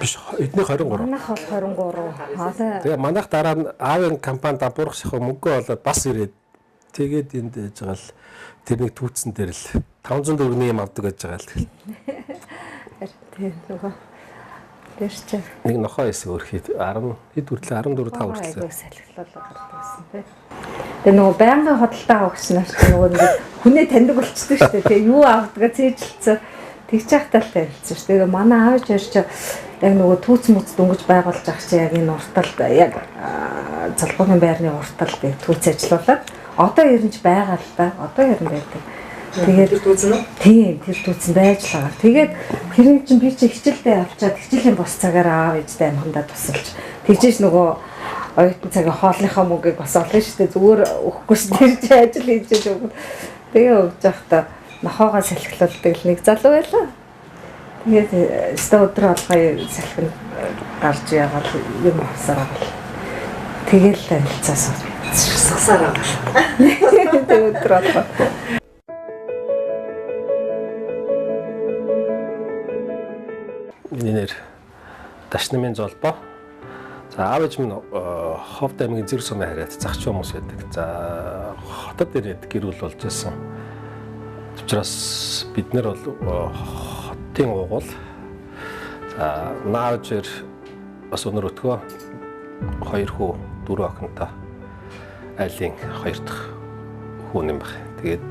Биш эдний 23. Манайх бол 23. Тэгээ манайх дараа нь аавын компани дампуурах шахаа мөнгө олоод бас ирээд тэгээд энд ээж байгаа л тэрнийг түүцэн дээр л 500 төгрөгийн юм авдаг гэж байгаа л. Тийм нөгөө тэр чинь нэг нохоо эсэ өрхий 10 хэд хүртэл 14 5 хүртэл салхилуулаад гардаг гэсэн тийм. Тэгээ нөгөө байнгын хөдөлთა авахснаар чинь нөгөө нэг хүнээ таньдаг болчихсон шүү дээ. Тэгээ юу авдгаа цээжилсэн тэгж яхтал танилцсан шүү. Тэгээ манай аавч хоёр ч яг нөгөө түүц мүц дөнгөж байгуулж ах чи яг энэ урталд яг залгуугийн байрны урталд түүц ажиллаулаад одоо ерөнч байгаа л да. Одоо ерөн байдаг. Тэгээд түүцэн үү? Тийм, тэр түүцэн байж л байгаа. Тэгээд хэрэг чинь би чи хичээлдээ авчаад хичээлийн бос цагаараа аав ээжтэй амхандаа тусалж тэгжээш нөгөө оюутан цагийн хоолныхоо мөнгийг бас олно шүү дээ. Зүгээр өгөхгүйс тэр чи ажил хийж өгөх. Тэгээ өгж явахдаа нохоогоо салхилуулдаг л нэг залуу байлаа. Тэгээд өдөр болгоо салхин гарч яагаад юм авсараа гал. Тэгэл танилцаас сасараа. тэгээд өдөр болгоо Миний нэр Дашнамын Золбоо. За аав ээж минь Ховд аймгийн Зэрэг сумын харьяат загч хүмүүс байдаг. За хотод ирээд гэр бүл болж байсан. Тэгвчраас бид нэр бол хотын уугуул. За наажэр бас өнөр өтгөө 2 хүү 4 охинтой айлын 2 дахь хүн юм баг. Тэгээд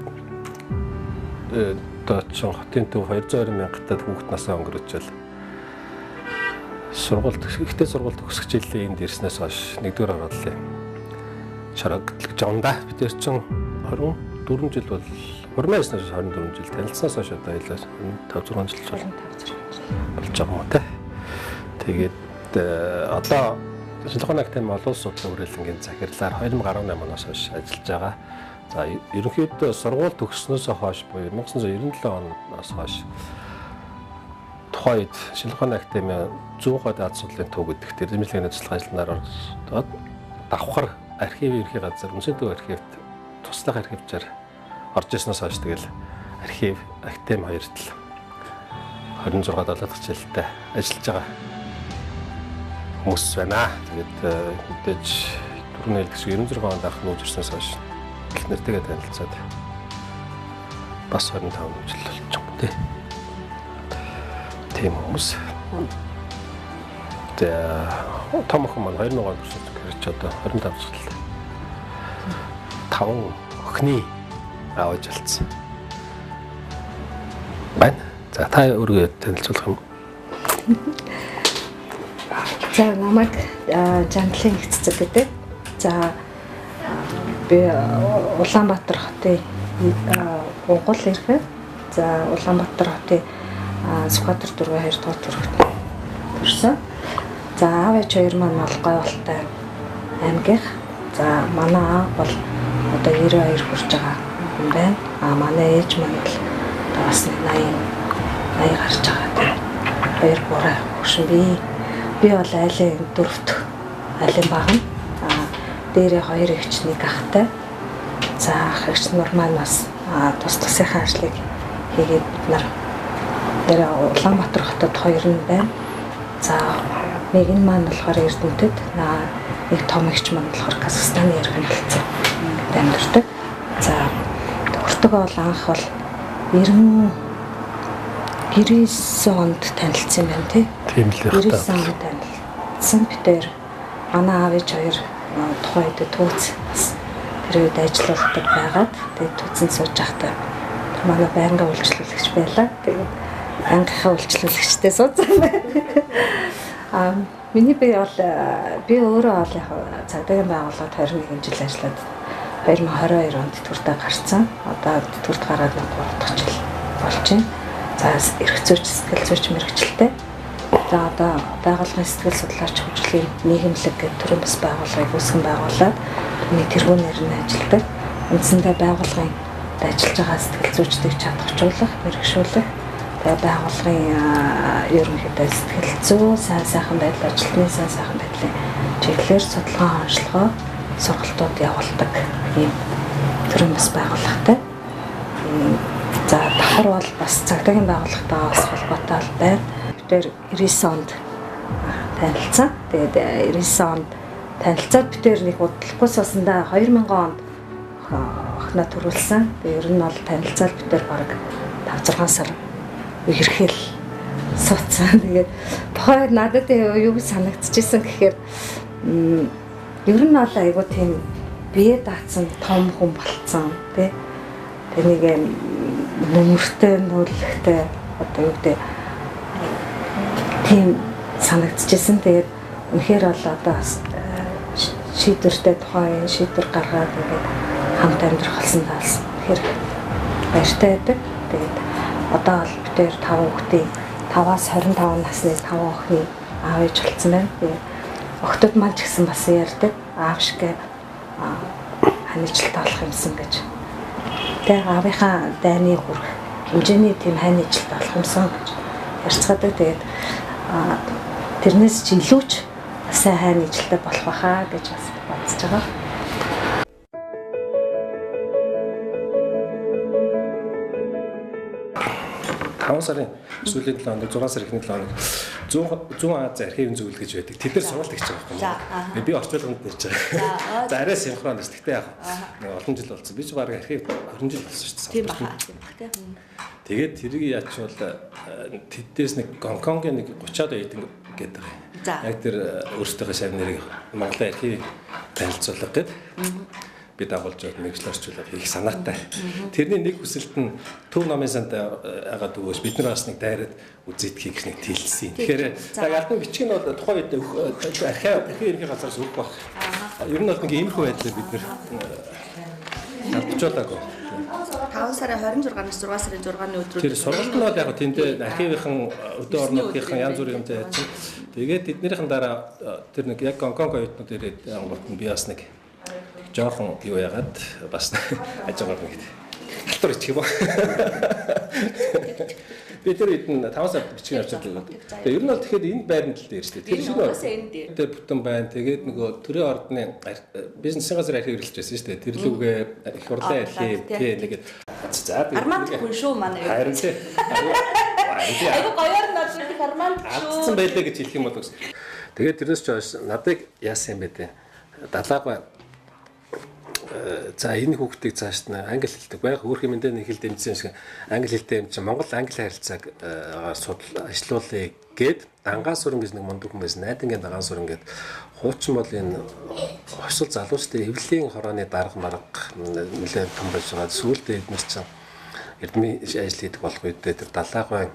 одоо ч хотын төв 220 мянгатад хүүхэд насаа өнгөрөөжөл ихтэй сургууль төгсөх жилийн энд ирснээс хойш нэгдүгээр оролцлоо. Шараг жавнда бид ер чинь 24 жил бол хурмаас 24 жил танилцсанаас хойш одоо илүү 5 6 жил болж байгаа юм те. Тэгээд одоо Шинжлэх ухааны академи олон улс судлалын хүрээлэнгийн захирлаар 2018 оноос хойш ажиллаж байгаа. За ерөнхийдөө сургууль төгссөнөөс хойш буюу 1997 оноос хойш тухайд Шинжлэх ухааны академи 100 га дээд судлалын төв гэдэг тэр эзэмшлийн ажиллагаа ажилланаар давхар архивын ерхий газар Үндэсний төв архивт туслах архивчаар орж ирснээс хойш тэгэл архив академи хоёрт л 26 70 дахь жилдээ ажиллаж байгаа хүмүүс байна. Тэгээд мэдээж түрүүний хэлдэг шиг 96 онд анх нүүж ирснээс хойш гэх нэртэйгээ танилцаад бас 25 жил болж байгаа юм тийм хүмүүс. Тэгээ том охин маань 2001 онд гэрч одоо 25 жил. 5 охины аавж алдсан. Байна. За та өөрийгөө танилцуулах юм. За намайг Жандлын их цэцэг гэдэг. За би Улаанбаатар хотын Монгол ирэх. За Улаанбаатар хотын Сүхбаатар дөрвөн 2 дугаар төрөгт төрсөн. За аав ээж хоёр маань бол гой болтой аймгийнх. За манай аав бол одоо 92 хүрч байгаа юм байна. Манай ээж маань бол одоо бас 80 гарч байгаа. Хоёр буруу хөшин би бол айлын 4-т айлын багна. Дээрээ 2 эгч нэг ахтай. За ах эгч нар маань бас тус тусынхаа ажлыг хийгээд бид нар тэр Улаанбаатар хотод 2 нь байна. За нэг нь маань болохоор Эрдэнэтэд, нэг том эгч маань болохоор Казахстаны иргэн болсон амьдардаг. За төгөртөг бол анх бол 99 онд танилцсан байна тий. Тийм л байна. 99 онд танилцсан битээр манай аав ээж хоёр тухайд түүц тэр үед ажилладаг байгаад тэгээд түүцэн сууж байхдаа манай байнгын үйлчлүүлэгч байлаа. Тэгээд ангийнхаа үйлчлүүлэгчтэй суудсан байна. Миний би өөрөө бол яг цагдаагийн байгууллагад 21 жил ажиллаад 2022 онд тэтгэвртээ гарсан. Одоо тэтгэврт гараад 3 дахь жил болж байна. За эрх зүйч, сэтгэл зүйч мэргэжилтэй. За одоо байгууллагын сэтгэл судлаач хөгжлийн нийгэмлэг гэх төрлийн бас байгууллагыг үүсгэн байгуулад миний тэргүүнээр нь ажилладаг. Үндсэндээ байгууллагын ажиллаж байгаа сэтгэл зүйчдийг чадахжуулах, мэргэшүүлэх, тэгээ байгууллагын ерөнхийдөө сэтгэл зүй, сайхан байдал, ажилтны сайхан байдлын чиглэлээр судалгаа, онцлогоо, сургалтууд явуулдаг ийм төрлийн бас байгууллагатай. За давхар бол бас цагдаагийн байгууллагатайгаа бас холбоотой байна. Тэр 99 онд танилцсан. Тэгээд 99 онд танилцаад бид тээр нэг удалгүй суусандаа 2000 онд охиноо төрүүлсэн. Тэгээд ер нь бол танилцаад бид тээр бараг 5-6 сар ихэрхэл суудсан. Тэгээд тухай надад юу гэж санагдчихсэн гэхээр ер нь бол айгуу тийм бие даацсан том хүн болцсон тий. Тэр нэг нөмөртэй нүүлэгтэй одоо юу гэдэг тийм санагдчихсэн. Тэгээд үнэхээр бол одоо шийдвэртэй тухайн шийдвэр гаргаад тэгээд хамт амьдрах болсон таалс. Тэгэхээр баяртай байдаг. Тэгээд одоо бол бид тээр 5 хүүхдийн 5-аас 25 насны 5 охины аав ээж болсон байна. Тэгээд охтууд маань ч гэсэн бас ярьдаг. Аав шигэ ханичлалтай болох юмсан гэж. Тэгээд аавынхаа дайны хүрх хэмжээний тийм ханичлалтай болох юмсан гэж ярьцгаадаг. Тэгээд тэрнээс ч илүү ч сайн ханичлалтай болох байхаа гэж бас бодож байгаа. 5 сарын сүүлийн 7 хоног 6 сарын эхний 7 хоног 100 Аз архивын зөвлөл гэж байдаг. Тэд нар сургалт хийж байгаа байхгүй юу? Би орчуулганд нэрч байгаа. За арай синхрон дэс. Тэгтээ яг олон жил болсон. Би ч баг архив 20 жил болсон шүү дээ. Тийм баха. Тэгээд тэрийг яачвал тэдээс нэг Гонконгийн нэг 30-аад эдэн гэдэг байгаа. Яг тэр өөрсдийнхөө шав нэрийг Монголын архивыг танилцуулах гэдэг. Би дагуулж байгаа мэргэжил орчуулга хийх санаатай. Тэрний нэг хүсэлт нь Төв намын санд агаад өгөөс бид нар бас нэг дайраад үзэдхийг нэг тэлсэн. Тэгэхээр яг албан бичиг нь бол тухайн үед архив газраас өгөх баг. Ер нь бол нэг иймэрхүү байдлаар бид нар алдчихлаагүй. 5 сарын 26-наас 6 сарын 6-ны өдрүүд тэр сургалт нь бол яг тэндээ архивынхан өдөө орнуудынхан янз бүрийн юмтай яаж. Тэгээд тэднийхэн дараа тэр нэг яг Гонконг оюутнууд ирээд ангууд нь би бас нэг жоохон юу яагаад бас ажигаар нэг халтур ичих юм. Би тэр хэдэн 5 сард бичгийн авчирдаг. Тэгээ ер нь бол тэгэхээр энэ байранд л дээр шүү дээ. Тэр шиг нь тэр бүтэн байна. Тэгээд нөгөө төрийн ордны бизнесийн газар архив хэрэглэж байсан шүү дээ. Тэр лүгээ их хурлын архив тэгээд за би Армандгүй шүү манай. Харин тий. Айгу гоёор нөтөд Арманд шүү. Алдсан байлаа гэж хэлэх юм бол үс. Тэгээд тэрнээс ч хойш надыг яасан юм бэ те. Далаагаа за энэ хүүхдийг цааш нь англи хэлдэг байх хөөх юм дээр нэг хэл дэмжсэн шиг англи хэлтэй юм чинь Монгол англи харилцааг судал ажиллуулъя гэд Дангаан сүрэн гэж нэг мундаг хүн байсан. Найдангийн Дангаан сүрэн гэд хуучин бол энэ хосол залуучдын эвлэлийн хорооны дарга марга нэлээд том байж байгаа. Сүүлдээ эднэр чинь эрдмийн ажил хийдэг болох үедээ тэр далайгай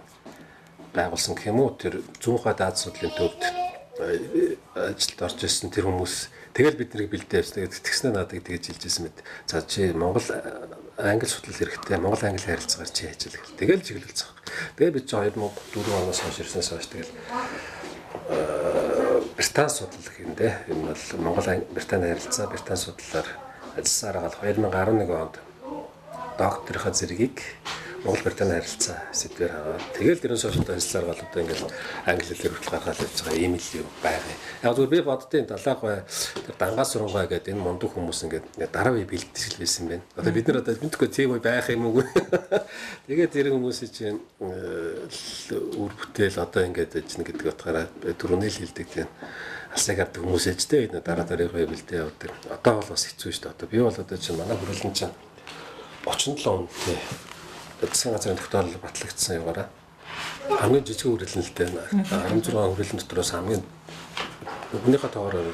байгуулсан гэх юм уу тэр 100 даад судлалын төвд ажилд орж ирсэн тэр хүмүүс тэгэл бид нарыг бэлдээ явсан. Тэгснэ надад тэгж хэлжсэн мэт. За чи Монгол англи судлал хэрэгтэй. Монгол англи харилцаагаар чи ажил гэх. Тэгэл чиглүүлсэн. Тэгээ бид чи 2004 оноос хойш ирснээс хойш тэгэл Британи судлал гэхиндээ энэ бол Монгол Британи харилцаа Британи судлалаар ажилласаар гал 2011 онд докторийнхаа зэргийг Монгол Британи харилцаа сэдвээр аваад тэгэл дэрэн сошиалд ажилласаар гал одоо ингээд англи хэлээр хүртэл гаргаад явж байгаа ийм л юу байгаа. Яг зүгээр би боддtiin далайгай тэр Дангаан сурангай гэдэг энэ мундаг хүмүүс ингээд дараа үе бэлтгэл байсан юм байна. Одоо бид нар одоо мэдгүй тийм үе байх юм уу. Тэгээд тэр хүмүүсийн чинь үр бүтээл одоо ингээд ажин гэдэг утгаараа түрүүний л хэлдэг тийм алсаг авдаг хүмүүс ээжтэй бид дараа дараагийн үе бэлдээ явдаг. Одоо бол бас хэцүү шүү дээ. Одоо би бол одоо чинь манай хөрөлн чинь 37 онд тий засгийн газрын тогтоолол батлагдсан яваараа хамгийн жижиг хүрээлэнтэй 16 хүрээлэн дотроос хамгийн өмнөхөө тоогоор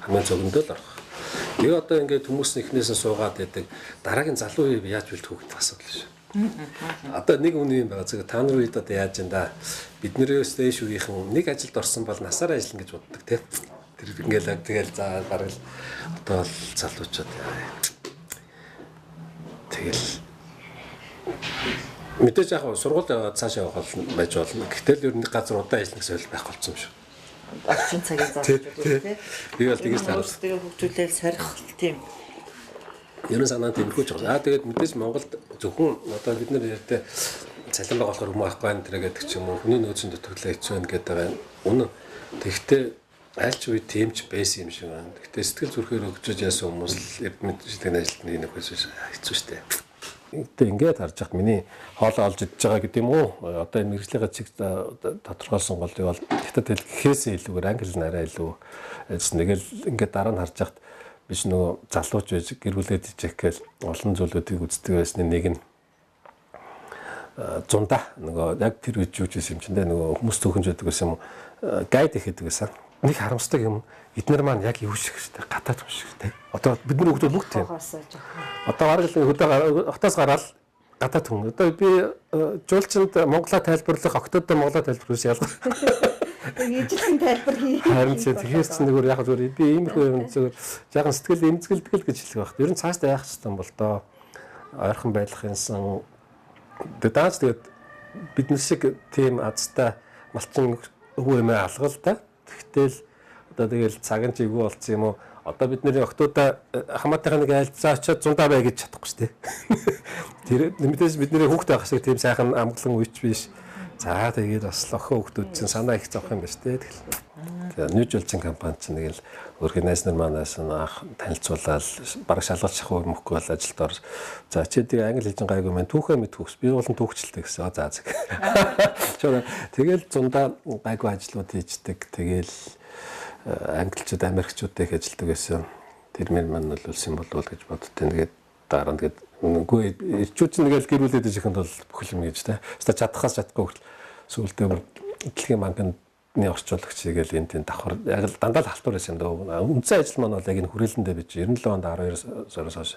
хамгийн зөгөндөө л орох. Тэгээ одоо ингээд хүмүүс эхнээсээ суугаад байдаг дараагийн залуу үе яаж бэлдэх вэ гэдэг асуудал шүү. Одоо нэг үнэн юм байгаа. Зөв та нар үед одоо яаж юм да биднээс дэш үеийнхэн нэг ажилд орсон бол насаар ажиллана гэж боддог тий. Тэр ингээл тэгэл за бараг л одоо л залуучууд тэгэл мэдээж яг сургууль яваад цаашаа явах байж болно. Гэтэл ер нь газар удаан ажиллах зүйл байх болсон юм шүү. орчин цагийг зарж өгөх тийм. Би бол тэгээс таруулсан. Тэгээ хөгжүүлэл сарих тийм. Ерөн санаа тэмхүүж байгаа. Тэгээд мэдээж Монголд зөвхөн одоо бид нар ярьдээ цалин байгаа болохоор хүмүүс авахгүй байна гэдэг ч юм уу. Хүний нөөцийн төтгөлөө хэцүү байна гэдэг байгаа. Үнэн. Тэгэхдээ альч үе тэмч байсан юм шиг байна. Гэхдээ сэтгэл зүрхээр өгчөж яасан хүмүүс л эрдэмтэд ажилтны нэг хэсэг хэцүү шттэ. ингээд харж яхад миний хоолоо олж идж байгаа гэдэг юм уу? Одоо энэ мэрэгжлийн чиг тодорхойлсон голыг бол хятад хэл гэхээс илүүгээр англи хэл арай илүү нэгэл ингээд дараа нь харж яхад биш нөгөө залууч байж гэр бүлээд ижих гээл олон зүйлүүдийг үздэг байсны нэг нь зундаа нөгөө яг тэр үеж юуж байсан юм чинь нөгөө хүмүүс түүхэн жидэг байсан юм гайд ихэдэг байсан. Нэг харамсдаг юм эднэр маань яг юу шиг штэ гадаад юм шиг те. Одоо бидний хүмүүс бүгд тийм. Одоо бараг л хөдөө хотоос гараад гадаад хүн. Одоо би жуулчинд монголоо тайлбарлах октодод монголоо тайлбарлах ялгаа. Ижилхэн тайлбар хий. Харин тэгэхээр ч нэг яг зүгээр би иймэрхүү юм зүгээр жаахан сэтгэл эмзгэлдэг гэж хэлэх байх. Ер нь цаашдаа яах гэсэн бол доо ойрхон байх юмсан. Тэгээд бид нар шиг тийм азтай малчин өвөө эмээ алгал та. Тэгтэл одоо тэгэл цаг нь чигүү болцсон юм уу? Одоо бидний октоодоо хамаатайхаа нэг айлцаа очиод зундаа бай гэж чадахгүй шүү дээ. Тэр мэдээж бидний хүүхдээ байх шиг тийм сайхан амглан үйч биш. За тэгээд бас охин хүүхдүүд чинь санаа их зовх юм байна шүү дээ. Тэгээд New Jolcin компани чинь нэг л өөрхөн найз нар манаас анх танилцуулаад бараг шалгалт шахуу мөхгүй бол ажилд ор. За чи тийм англи хэлж гайгүй маань түүхээ мэдхүүс. Би болон түүхчлээ гэсэн. За зэг. Тэгэл зундаа гайгүй ажлууд хийждэг. Тэгэл англичууд америкчуудтай их ажилдаг гэсэн. Тэр маань бол символ бол гэж боддтой. Тэгээд дараа нь тэгээд үгүй ирчүүд чинь тэгэл гэр бүлээд ижихэнд бол бүх юм гэж та. Хаста чадхаас чадахгүй сүултээ дэлхийн банкны орчуулагч хийгээл энэ тийм давхар яг л дандаа л халтур байсан дөө. Үндсэн ажил маань бол яг энэ хүрээлэндээ бич 97 онд 12 сараас хойш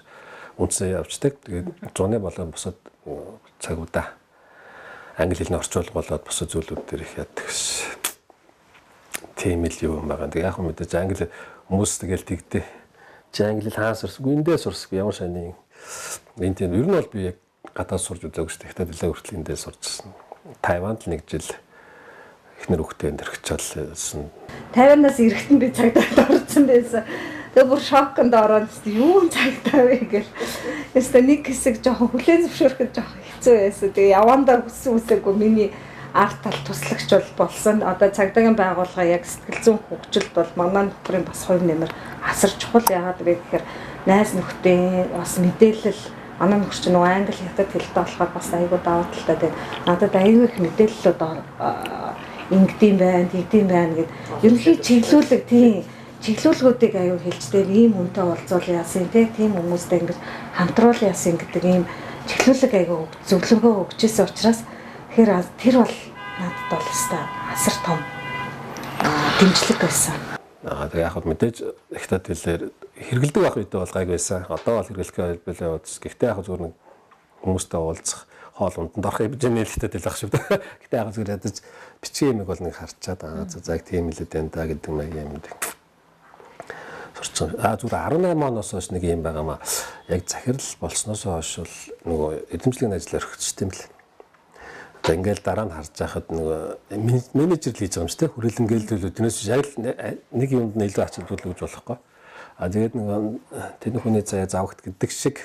үндсэн явцдаг. Тэгээд 100-ны болон бусад цагуудаа англи хэлний орчуулга болоод бусад зүйлүүд дээр их яддаг ш. Тийм л юм байгаа. Тэгээд яг мэдээж англи хүмүүс тэгэл тэгдэ. Чи англи хаа сурсгүй эндээ сурсгүй ямар шаны энэ тийм ер нь бол би яг гадаад сурж үзээгүй шүү дээ. Хятад хэлээ хүртэл эндээ сурчсан. Тайванд л нэг жил эхнэр хүүхдээ дэрхчэлсэн. Тайванаас эрэхтэн би цагдаад орсон байсан. Тэгээ бүр шоконд ороод юу цагдаа вэ гэл. Яста нэг хэсэг жоохон хүлээн зөвшөөрөхөд жоохон хэцүү байсан. Тэгээ явандаа хүссэн үсээгүй миний арт тал туслагч болсон. Одоо цагдаагийн байгууллага яг сэтгэл зүйн хөгжилд бол манай нөхрийн бас хувь нэмэр асар чухал яагаад вэ гэхээр найз нөхдөд бас мэдээлэл манай нөхөр чинь нөгөө англи хятад хэлтэй болохоор бас айгүй даваа талтай. Тэгээд надад айгүй их мэдээллүүд ингэдэм байна, тэгдэм байна гэд. Ерөнхий чиглүүлэг тийм чиглүүлгүүдийг аюу хэлжтэй ийм үнтэй болцоол яасан тийм хүмүүстэй ингэж хамтруул яасан гэдэг ийм чиглүүлэг аюу зөвлөгөө өгчээсэн учраас тэгэхээр тэр бол надад бол асар том дэмжлэг байсан. Тэгээ яг хөө мэдээж хятад хэлээр хэрэгэлдэг байх үедээ бол гайг байсан. Одоо бол хэрэглэх байлаа удаа. Гэхдээ яг зүгээр нэг хүмүүстэй уулзах хоол унданд орох хэмжээний хятад хэл ах шүү дээ. Гэхдээ яг зүгээр ядаж бичгийн юмэг бол нэг харчаад за тийм хэлээд байна да гэдэг юм юм. Сурч зүгээр 18 оноос хойш нэг юм байгаамаа. Яг захирал болсноос хойш бол нөгөө эзэмшлийн ажил өргөцсөн юм л. Ингээл дараа нь харж байхад нөгөө менежер л хийж байгаа юм шүү дээ. Хүрээлэнгээл тэрнээс яг нэг юмд нь илүү ач холбогдол өгж болохгүй. Тэгээд нөгөө тэдний хүний заяа завгт гэдэг шиг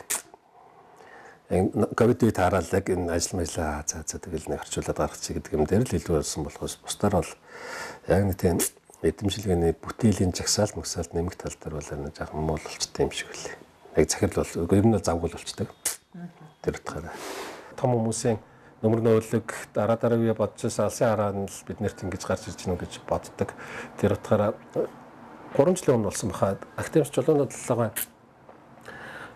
ковид үед хараад яг энэ ажил мэлээ за тэгэл нэг харьцуулаад гаргачих гэдэг юм дээр л илүү болсон болохоос бусдаар бол яг нэг тийм эдэмшилгээний бүтээлийн жагсаал мөсөөл нэмэх тал дээр бол нэг жоохон муу болчтой юм шиг үлээ. Яг захирал бол ер нь завгүй болчтой. Тэр утгаараа том хүмүүсийн нөмөр нөөлөг дараа үе бодчихсон алсын хараа нь л бид нэрт ингэж гарч ирж гэнэ гэж боддог. Тэр утгаараа 3 жилийн өмнө болсон бахад академич чулуунууд л байгаа.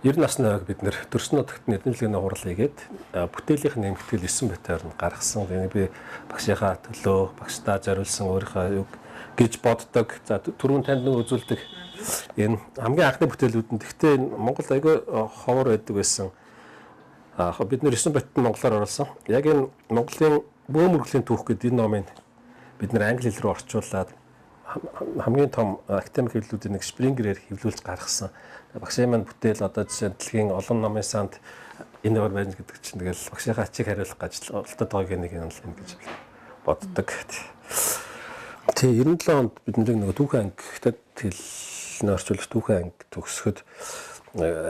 90 насны байг бид нэр төрсөн нутагт эзэмшилгээний хурал хийгээд бүтээлийнх нь эмгтгэл 9 батаар нь гаргасан. Би багшийнхаа төлөө багшдаа зориулсан өөрийнхөө юг гэж боддог. За түрүүн танд нэг үзүүлдэг энэ хамгийн анхны бүтээлүүд нь гэхдээ Монгол аягүй ховор байдаг байсан. Бид нэр 9 бат нь монголоор оруулсан. Яг энэ Монголын бөөм мөргөлийн түүх гэдэг энэ номыг бид нэр англи хэл рүү орчуулад хамгийн том академик хэвлэлүүдийн нэг Springer-ээр хэвлүүлж гаргасан. Багшийн маань бүтээл одоо жишээ нь дэлхийн олон номын санд энэ өөр байна гэдэг чинь тэгэл багшийнхаа ачиг хариулах гэж олдод байгаагийн нэг юм л юм гэж боддог. Тэгээ 97 онд бид нэг түүхэн анги хятад хэлний орчуулагч түүхэн анги төгсөхөд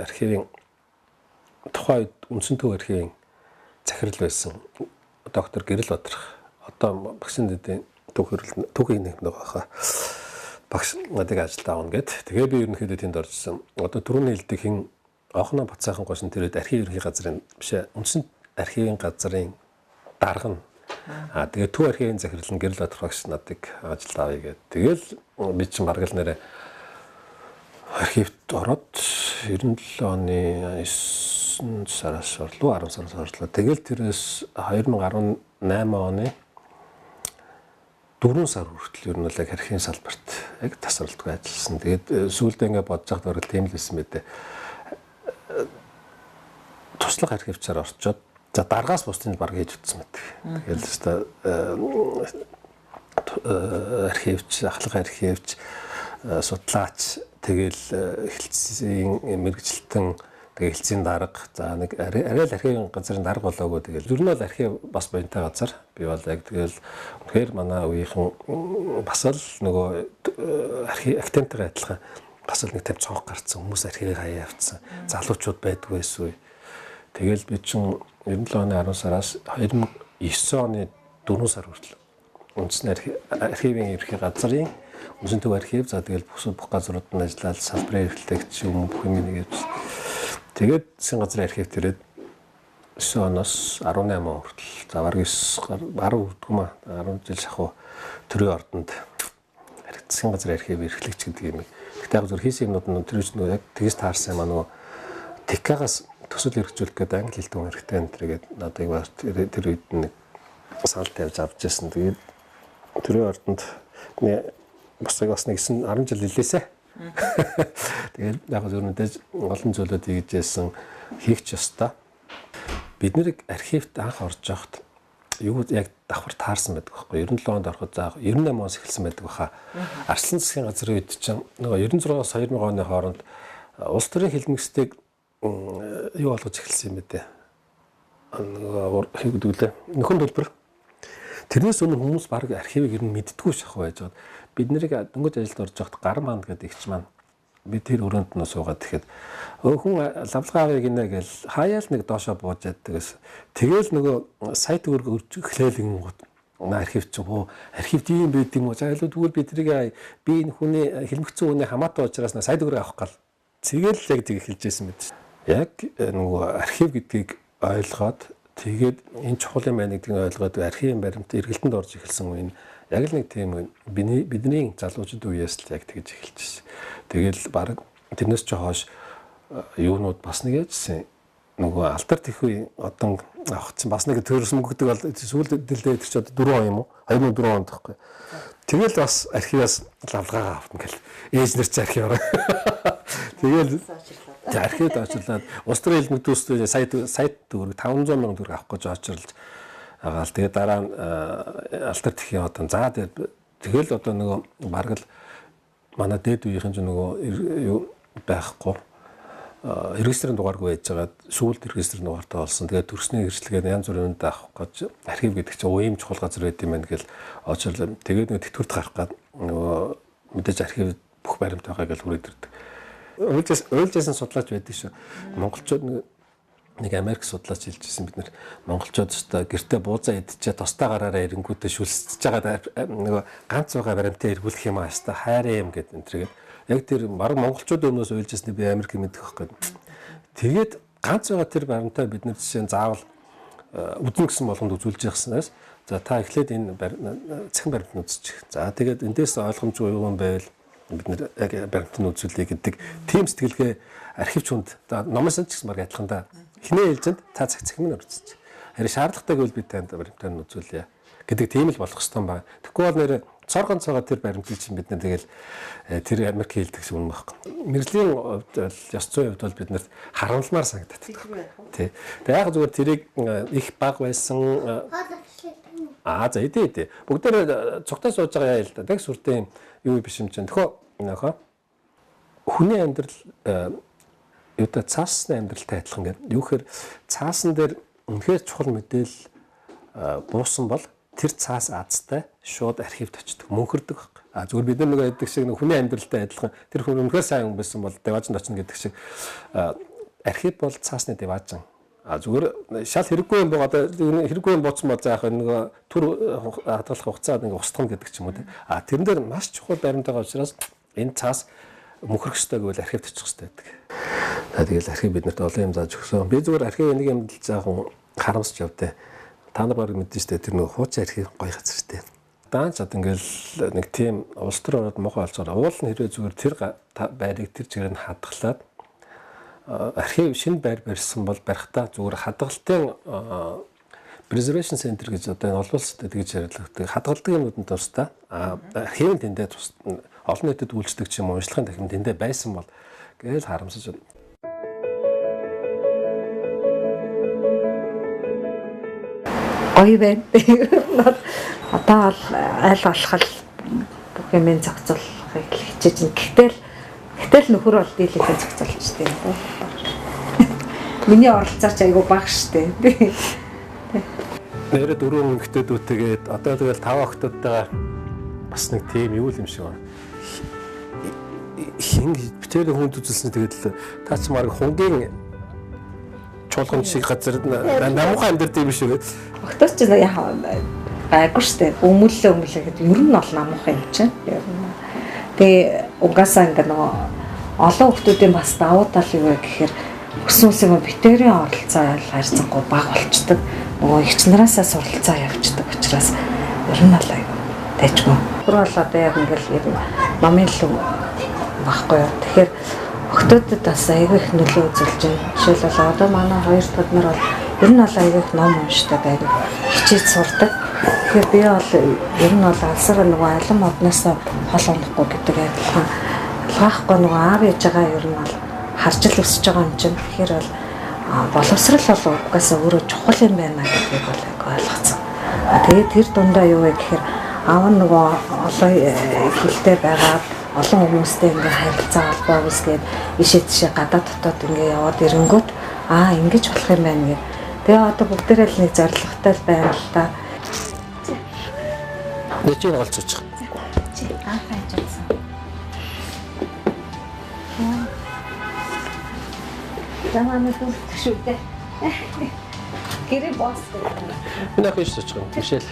архивын тухайн үед үндсэн төв архивын захирал байсан доктор Гэрэл Бадрах одоо багшийн дэдийн түүхийн нэг байхаа багш надыг ажилд аавна гэд. Тэгээ би ерөнхийдөө тэнд оржсэн. Одоо түрүүний хэлдэг хин Охно Бацаахан гошин тэр үед архив ерхий газрын биш үндсэн архивын газрын дарга нь тэгээ төв архивын захирал нь гэрэл тодорхойлогч надыг ажилд авъя гэдэг. Тэгэл би чинь бараг л нэрээ архивт ороод 97 оны 9 сараас орлоо 10 сараас орлоо. Тэгэл тэрээс 2018 оны 4 сар хүртэл ер нь л яг архивын салбарт яг тасралтгүй ажилласан. Тэгээд сүүлдээ ингээд бодож байхад бараг тийм л байсан мэт. Туслах архивчаар орчоод за даргаас бусдыг баг хийж утсан мэт. Тэгэл архивч, ахлах архивч, судлаач тэгэл эхлэлцийн мэрэгчлэлтэн тэгээ эхлэлцийн дарга за нэг арай л архивын газрын дарга болоогүй тэгэл ер нь бол архив бас буянтай газар би бол яг тэгэл үнэхээр манай үеийнхэн бас л нөгөө актентээр адилхан бас л нэг 50 цонх гарцсан хүмүүс архивыг хаяа явцсан залуучууд байдгүй байсан үе тэгэл би чинь 97 оны 10 сараас 2009 оны 4 сар хүртэл үндсэн архивын ерхий газрын үндсэн төв архив за тэгэл бүх газрууд нь ажиллаад салбарын эрхлэгч юм бүх юм нэгэвч тэгээд засгийн газрын архив төрөөд 9 оноос 18 он хүртэл за бараг 9 10 үрдгүм 10 жил шахуу төрийн ордонд засгийн газрын архив эрхлэгч гэдэг юм. Гэхдээ яг зөв хийсэн юмнууд нь төрөөч нөгөө яг тэгж таарсан юм аа нөгөө ТК-гаас төсөл хэрэгжүүлэх гэдэг англи хэлтэй хүн хэрэгтэй энэ төргээд надад бас тэр үед нэг санал тавьж авч яасан. Тэгээд төрийн ордонд бас нэг 10 жил хэлээсэ. Тэгээд яг зөвхөн олон зүйлүүд хийж яасан хийх ч ёстой. Бид нэр архивт анх орж явахад юу яг давхар таарсан байдаг байхгүй 97 онд ороход за 98 оноос эхэлсэн байдаг баха. Арслан засгийн газрын үед чинь нөгөө 96-аас 2000 оны хооронд улс төрийн хэлмэгсдийг юу болгож эхэлсэн юм бэ? Нөгөө хийгдүүлээ. Нөхөн төлбөр. Тэрнээс өмнө хүмүүс баг архивыг ер нь мэддэггүй шахав байж байгаа. Бид нэрийг дөнгөж ажилд орж явахад гар маань гэдэг ихч маань би тэр өрөөнд нь суугаад тэгэхэд хүн лавлагаа гинэ гэл хаяал нэг доошоо бууж яддагс тэгэл нөгөө сайт өргө эхлэлийн гот архив ч боо архивд ийм байдаг юм уу за илүү тэгвэл би тэрийг би энэ хүний хэлмэгцэн хүний хамаатай учраас сайт өргө авах гал тэгэл яг тийг эхэлж байсан мэт яг нөгөө архив гэдгийг ойлгоод тэгээд энэ чухал юм байна гэдгийг ойлгоод архивын баримт эргэлтэнд орж эхэлсэн үе яг л нэг тийм бидний залуучууд үеэс л яг тэгж эхэлж байсан. Тэгэл баг тэрнээс ч хойш юунууд бас нэг яжсэн нөгөө алдар тэхүй одон авахсан бас нэг төрөс мөнгөдөг бол сүүлд дэлдээ тэр ч одоо 4 он юм уу 2004 онд тахгүй. Тэгэл бас архиваас лавлагаа автан гэл ээж нар ч архиваараа. Тэгэл архивд очирлаад улс төрийн хэлмэгдүүлэлтийн сайт төгрөг 500 сая төгрөг авах гэж очирлж агаал тэгээ дараа нь алдар тэхийн одоо заа тэгэл одоо нөгөө бараг л манай дээд үеийнхэн ч нөгөө юу байхгүй регистрийн дугааргүй байжгаад сүүлд регистрийн дугаартай болсон. Тэгээд төрсний хэрэгслэгээ янз бүрийн үнд авах гэж архив гэдэг чинь ийм чухал газар байт юм байна гэл очирлаа. Тэгээд нөгөө тэтгэврт гарах гад нөгөө мэдээж архив бүх баримт байгаа гэж хүрээд ирдэг. Уйлжсэн судлаач байдаг шүү. Монголчууд нэг Америк судлаач хэлжсэн бид нэр монголчууд өстой гэртээ буузаа идчихээ тостаа гараараа эренгүүтээ шүлсэж байгаа нөгөө ганц байгаа баримтаа эргүүлэх юм аа өстой хайраа юм гэдэг энэ төргээд яг тэр баг монголчууд өнөөс уйлжсэний би Америк мэдэх байхгүй. Тэгээд ганц байгаа тэр баримтаа бид нэр жишээ нь заавал үзэн гэсэн болгонд үзүүлж яхснаас за та эхлээд энэ цахим баримт нь үзчих. За тэгээд эндээс ойлгомжгүй юу юм байвал бид нэр яг баримт нь үзүүлэе гэдэг тийм сэтгэлгээ архивч хүнд номоос ч гэсэн баг адилхан да. Хинээ хэлжэнд та цахим нь орцсон. Харин шаардлагатай гэвэл бид танд баримтаар нь үзүүлье гэдэг тийм л болох ёстой юм байна. Тэгэхгүй бол нэр цор ганцгаа тэр баримтыг чинь бид нэр тэгэл тэр Америк хэлдэг шиг юм байна. Мэргэжлийн ёс зүйн хувьд бол бид нарт харамламар санагдаад байна. Тий. Тэгээ яг зүгээр тэрийг их баг байсан за идэ. Бүгдээр цогтой сууж байгаа яа л да. Тэг сүртэй юу биш юм чинь. Тэгэхөө нөхөө хүний амьдрал юутай цаасны амьдралтай адилхан гэдэг. Юу гэхээр цаасан дээр үнэхээр чухал мэдээлэл буусан бол тэр цаас азтай шууд архивд очдог, мөнхөрдөг баг. Зүгээр бид нэг байдаг шиг хүний амьдралтай адилхан тэр хүн үнэхээр сайн хүн байсан бол деважинд очно гэдэг шиг архив бол цаасны деважин. Зүгээр шал хэрэггүй юм байгаа. Хэрэггүй юм бууцсан бол заах нэг түр хадгалах хугацаад нэг устгах гэдэг ч юм уу. Тэрэн дээр маш чухал баримт байгаа учраас энэ цаас мөнхөрөх ёстой гэвэл архивд очих ёстой байдаг. Тэгэл архив биднэрт олон юм зааж өгсөн. Би зүгээр архив нэг юм жоохон харамсч явдаа. Та нар баг мэдэн штэ тэр нэг хуучин архив гоё газар штэ. Даанч одоо ингээл нэг тийм улс төр ороод мохоо олцоор уул нь хэрвээ зүгээр тэр байрыг тэр чигээр нь хадгалаад архив шинэ байр барьсан бол барихтаа зүгээр хадгалтын preservation center гэж одоо энэ олон улсад тэгж яригддаг. Хадгалдаг юмнуудад тусдаа архив тэндээ олон нийтэд үйлчлдэг ч юм уу уншлагын дахин тэндээ байсан бол гээл харамсаж байна. Гоё байна. Одоо аль болох бүх юм зохицуулахыг хичээж байна. Гэтэл нөхөр бол дийлэнхээ зохицуулж тийм. Миний оролцооч айгүй бага штэ. Нэрээ 4 эмэгтэйдүүтэйгээд одоо тэгэл 5 охтодтойгоо бас нэг тийм юу юм шиг байна. Хин битээр хүнд үзүүлсэн тэгэл таач марг хунгийн чуулган шиг газар намуухан амьд тийм шүү. Окточ ч яа гайгүй штэ. Өмөлөө гэхэд ер нь бол намуухан юм чинь. Тэгээ угаасаа ингээ нөгөө олон хүмүүсийн бас давуу тал юу вэ гэхээр өсвөсөө битэрийн оролцоо харьцангуй бага болчдөг. Нөгөө ихч нараасаа суралцаа явждаг учраас ер нь бол аюу тайжгүй. Тэр бол одоо яг ингээл номын л багхгүй юу. Тэгэхээр охтуудад бас аюу их нөлөө үзүүлж байна. Жишээлбэл одоо манай хоёр дахь нар бол ер нь бол аюу их ном уншдаг байдаг. Хичээж сурдаг. Тэгэхээр би бол ер нь бол алсаар нөгөө алан модноос хол онохгүй гэдэг адилхан ялгаахгүй нөгөө аав ээжээгээ ер нь бол харж л өсөж байгаа юм чинь. Тэгэхээр бол боловсрал бол угаасаа өөрөө чухал юм байна гэдгийг бол ойлгоцсон. Тэгээд тэр дундаа юу вэ гэхээр аав нь нөгөө олон хэлтэй байгаа олон хүмүүстэй ингээ харилцаа холбоо үүсгээд ишээ тийшээ гадаад дотоод ингээ яваад ирэнгүүт ингэж болох юм байна гэх. Тэгээ одоо бүгдээрээ л нэг зорилготой байна л та. Нэчийг олцооч. Чи хайжсан. Заманы төшөө дээ. Гэрээ босс. Нахиш сочгоо. Тишэл.